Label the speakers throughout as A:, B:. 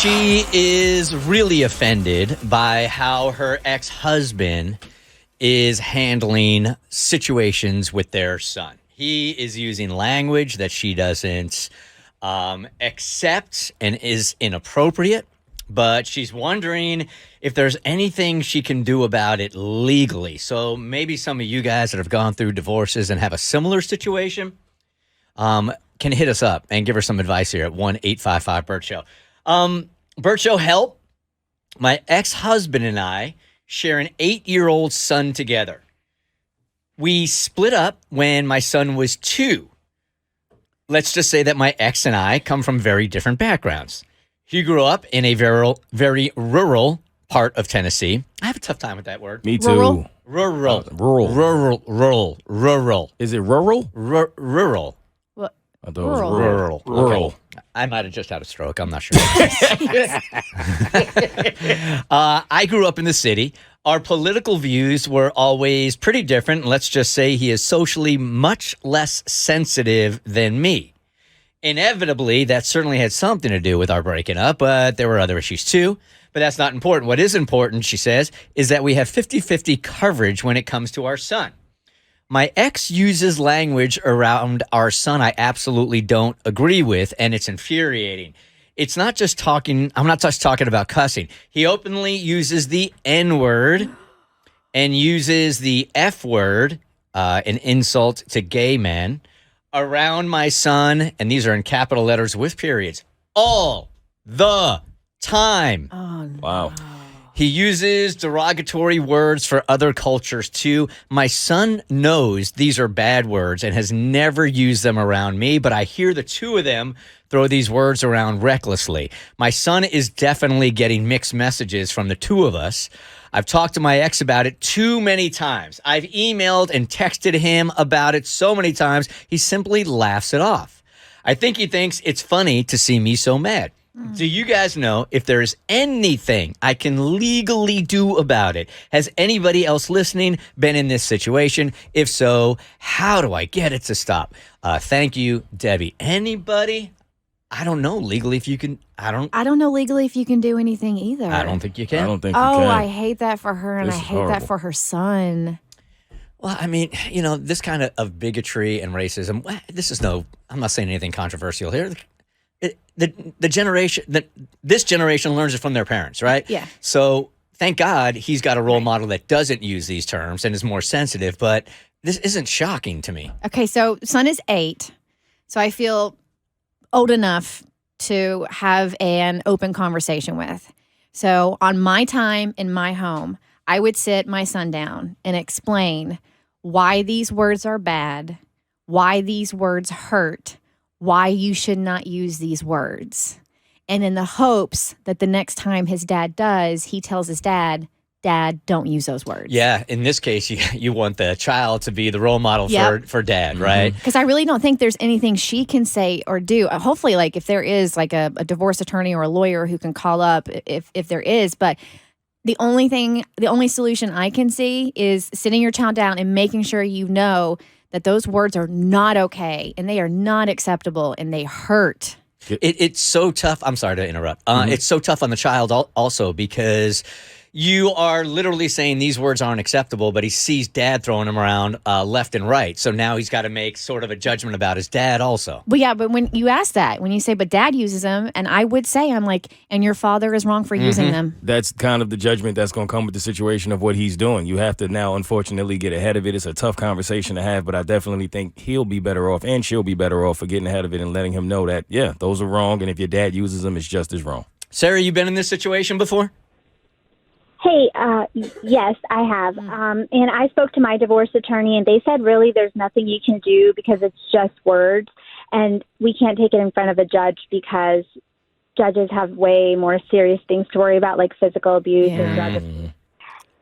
A: She is really offended by how her ex-husband is handling situations with their son. He is using language that she doesn't accept and is inappropriate, but she's wondering if there's anything she can do about it legally. So maybe some of you guys that have gone through divorces and have a similar situation can hit us up and give her some advice here at 1-855-BERT-SHOW. Bert Show help. My ex-husband and I share an 8-year-old son together. We split up when my son was 2. Let's just say that my ex and I come from very different backgrounds. He grew up in a very rural part of Tennessee. I have a tough time with that word.
B: Me too.
A: Rural.
B: Rural. Is it rural?
A: Rural.
B: I thought it was rural.
A: Okay. I might have just had a stroke. I'm not sure. I grew up in the city. Our political views were always pretty different. Let's just say he is socially much less sensitive than me. Inevitably, that certainly had something to do with our breaking up, but there were other issues too. But that's not important. What is important, she says, is that we have 50-50 coverage when it comes to our son. My ex uses language around our son I absolutely don't agree with, and it's infuriating. It's not just talking, I'm not just talking about cussing. He openly uses the N-word and uses the F-word, an insult to gay men, around my son, and these are in capital letters with periods, all the time.
C: Oh, no.
B: Wow.
A: He uses derogatory words for other cultures, too. My son knows these are bad words and has never used them around me, but I hear the two of them throw these words around recklessly. My son is definitely getting mixed messages from the two of us. I've talked to my ex about it too many times. I've emailed and texted him about it so many times, he simply laughs it off. I think he thinks it's funny to see me so mad. Do you guys know if there's anything I can legally do about it? Has anybody else listening been in this situation? If so, how do I get it to stop? Thank you, Debbie. Anybody? I don't know legally if you can. I don't know
C: legally if you can do anything either.
A: I don't think you can.
B: I don't think you
C: Oh,
B: can.
C: I hate that for her, and
B: This
C: I
B: is
C: hate
B: horrible.
C: that for her son.
A: Well, I mean, this kind of bigotry and racism, I'm not saying anything controversial here. This generation learns it from their parents, right?
C: Yeah.
A: So thank God he's got a role model that doesn't use these terms and is more sensitive, but this isn't shocking to me.
C: Okay, so son is 8, so I feel old enough to have an open conversation with. So on my time in my home, I would sit my son down and explain why these words are bad, why these words hurt, why you should not use these words. And in the hopes that the next time his dad does, he tells his dad, Dad, don't use those words.
A: Yeah, in this case, you want the child to be the role model for dad, right?
C: Because I really don't think there's anything she can say or do. Hopefully, like if there is like a divorce attorney or a lawyer who can call up if there is, but the only solution I can see is sitting your child down and making sure you know that those words are not okay and they are not acceptable and they hurt.
A: It's so tough. I'm sorry to interrupt. It's so tough on the child also because you are literally saying these words aren't acceptable, but he sees dad throwing them around left and right. So now he's got to make sort of a judgment about his dad also.
C: Well, yeah, but when you ask that, when you say, but dad uses them, and I would say, I'm like, and your father is wrong for using them.
B: That's kind of the judgment that's going to come with the situation of what he's doing. You have to now, unfortunately, get ahead of it. It's a tough conversation to have, but I definitely think he'll be better off and she'll be better off for getting ahead of it and letting him know that, yeah, those are wrong. And if your dad uses them, it's just as wrong.
A: Sarah, you been in this situation before?
D: Hey, yes, I have. And I spoke to my divorce attorney, and they said really there's nothing you can do because it's just words, and we can't take it in front of a judge because judges have way more serious things to worry about, like physical abuse and drug abuse.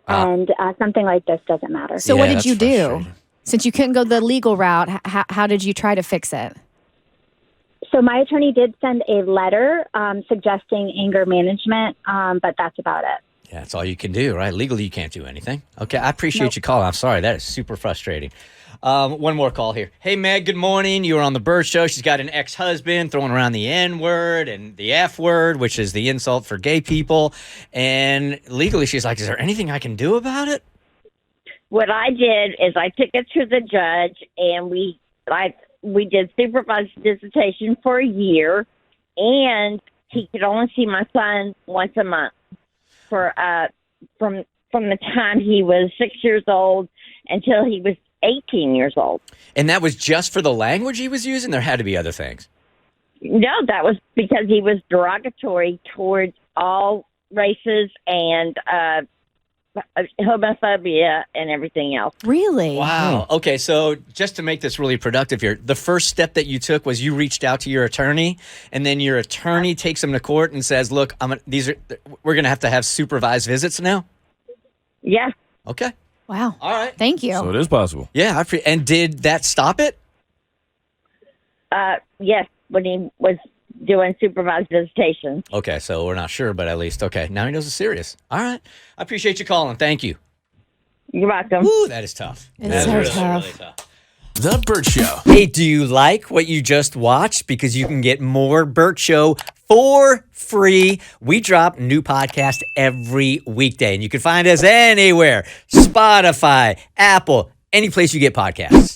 D: And something like this doesn't matter.
C: So what did you do? Since you couldn't go the legal route, how did you try to fix it?
D: So my attorney did send a letter suggesting anger management, but that's about it.
A: Yeah, that's all you can do, right? Legally, you can't do anything. Okay, I appreciate you calling. I'm sorry. That is super frustrating. One more call here. Hey, Meg, good morning. You were on the Bert Show. She's got an ex-husband throwing around the N-word and the F-word, which is the insult for gay people. And legally, she's like, is there anything I can do about it?
E: What I did is I took it to the judge, and we did supervised visitation for a year, and he could only see my son once a month for from the time he was 6 years old until he was 18 years old.
A: And that was just for the language he was using? There had to be other things.
E: No, that was because he was derogatory towards all races and homophobia and everything else.
C: Really?
A: Wow. Okay, so just to make this really productive here, the first step that you took was you reached out to your attorney, and then your attorney takes him to court and says, "Look, we're going to have supervised visits now."
E: Yeah.
A: Okay.
C: Wow.
A: All right.
C: Thank you.
B: So it is possible.
A: Yeah. And did that stop it?
E: Yes, when he was doing supervised visitation.
A: Okay, so we're not sure, but at least, okay, now he knows it's serious. All right. I appreciate you calling. Thank you.
E: You're welcome.
A: Ooh, that is tough.
C: It's
A: That
C: so
A: is
C: tough.
A: really tough.
F: The Bert Show.
A: Hey, do you like what you just watched? Because you can get more Bert Show for free. We drop new podcasts every weekday, and you can find us anywhere. Spotify, Apple, any place you get podcasts.